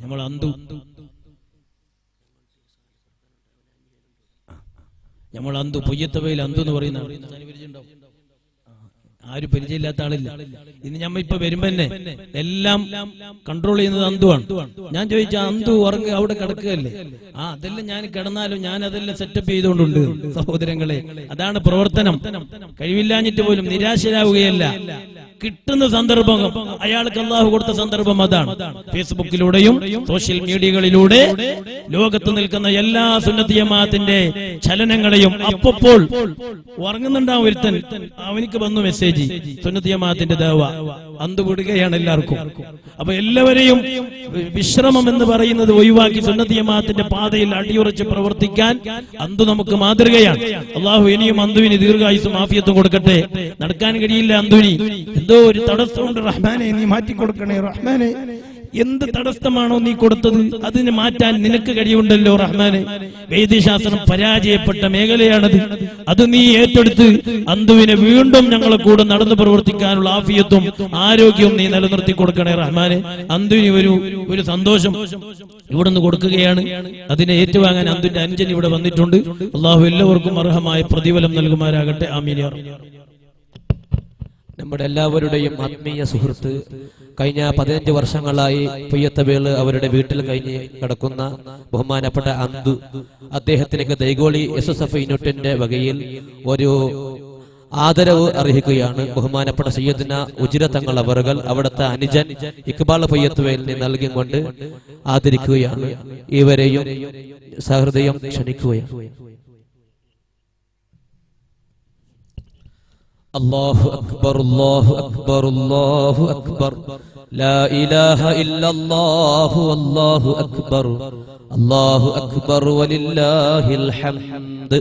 നമ്മൾ അന്തു പൊയ്യത്തവയിൽ അന്തു എന്ന് പറയുന്ന ആരും പരിചയമില്ലാത്ത ആളില്ല. ഇന്ന് ഞമ്മ ഇപ്പൊ വരുമ്പോ തന്നെ എല്ലാം കൺട്രോൾ ചെയ്യുന്നത് അന്തുവാണ്. ഞാൻ ചോദിച്ച അന്തു ഉറങ്ങി അവിടെ കിടക്കുകയല്ലേ? അതെല്ലാം ഞാൻ കിടന്നാലും ഞാൻ അതെല്ലാം സെറ്റപ്പ് ചെയ്തുകൊണ്ടുണ്ട് സഹോദരങ്ങളെ. അതാണ് പ്രവർത്തനം. കഴിവില്ലാഞ്ഞിട്ട് പോലും നിരാശരാവുകയല്ല. കിട്ടുന്ന സന്ദർഭം അയാൾക്ക് അല്ലാഹു കൊടുത്ത സന്ദർഭം അതാണ്. ഫേസ്ബുക്കിലൂടെയും സോഷ്യൽ മീഡിയകളിലൂടെ ലോകത്ത് നിൽക്കുന്ന എല്ലാ സുന്നത്തി ജമാഅത്തിന്റെ ചലനങ്ങളെയും അപ്പോൾ ഉറങ്ങുന്നുണ്ടാവും ഒരുത്തൻ, അവനിക്ക് വന്നു മെസ്സേജ്, സുന്നത്തി ജമാഅത്തിന്റെ ദഅവ അന്തുവിടുകയാണ് എല്ലാവർക്കും. അപ്പൊ എല്ലാവരെയും വിശ്രമം എന്ന് പറയുന്നത് ഒഴിവാക്കി സുന്നത്തി ജമാഅത്തിന്റെ പാതയിൽ അടിയുറച്ച് പ്രവർത്തിക്കാൻ അന്തു നമുക്ക് മാതൃകയാണ്. അല്ലാഹു ഇനിയും അന്തുവിന് ദീർഘായുസ്സും ആഫിയത്തും കൊടുക്കട്ടെ. നടക്കാൻ കഴിയില്ല അന്തുവിന്, എന്തോ ഒരു തടസ്സമുണ്ട്. റഹ്മാനെ നീ മാറ്റിക്കൊടുക്കണേ റഹ്മാനെ. എന്ത് തടസ്സമാണോ നീ കൊടുത്തത് അതിന് മാറ്റാൻ നിനക്ക് കഴിവുണ്ടല്ലോ റഹ്മാനെ. വൈദ്യശാസ്ത്രം പരാജയപ്പെട്ട മേഖലയാണത്. അത് നീ ഏറ്റെടുത്ത് അന്തുവിനെ വീണ്ടും ഞങ്ങളെ കൂടെ നടന്നു പ്രവർത്തിക്കാനുള്ള ആഫിയത്തും ആരോഗ്യവും നീ നിലനിർത്തി കൊടുക്കണേ റഹ്മാനെ. അന്തുവിന് ഒരു സന്തോഷം ഇവിടുന്ന് കൊടുക്കുകയാണ്. അതിനെ ഏറ്റുവാങ്ങാൻ അന്തുവിന്റെ അനുജൻ ഇവിടെ വന്നിട്ടുണ്ട്. അല്ലാഹു എല്ലാവർക്കും അർഹമായ പ്രതിഫലം നൽകുമാരാകട്ടെ. ആമീൻ യാ റബ്ബ്. നമ്മുടെ എല്ലാവരുടെയും ആത്മീയ സുഹൃത്ത്, കഴിഞ്ഞ 15 വർഷങ്ങളായി പൊയ്യത്തവേള് അവരുടെ വീട്ടിൽ കഴിഞ്ഞ് കിടക്കുന്ന ബഹുമാനപ്പെട്ട അന്തു, അദ്ദേഹത്തിലേക്ക് ദൈഗോളി SSF യൂണിറ്റിന്റെ വകയിൽ ഒരു ആദരവ് അർഹിക്കുകയാണ്. ബഹുമാനപ്പെട്ട സയ്യിദ്ന ഉജിര തങ്ങൾ അവറുകൾ അവിടുത്തെ അനുജൻ ഇക്ബാൽ പൊയ്യത്തവേലിനെ നൽകിക്കൊണ്ട് ആദരിക്കുകയാണ്. ഇവരെയും സഹൃദയം ക്ഷണിക്കുകയാണ്. അല്ലാഹു അക്ബർ അല്ലാഹു അക്ബർ അല്ലാഹു അക്ബർ ലാ ഇലാഹ ഇല്ലല്ലാഹു അല്ലാഹു അക്ബർ അല്ലാഹു അക്ബർ വലില്ലാഹിൽ ഹംദ്.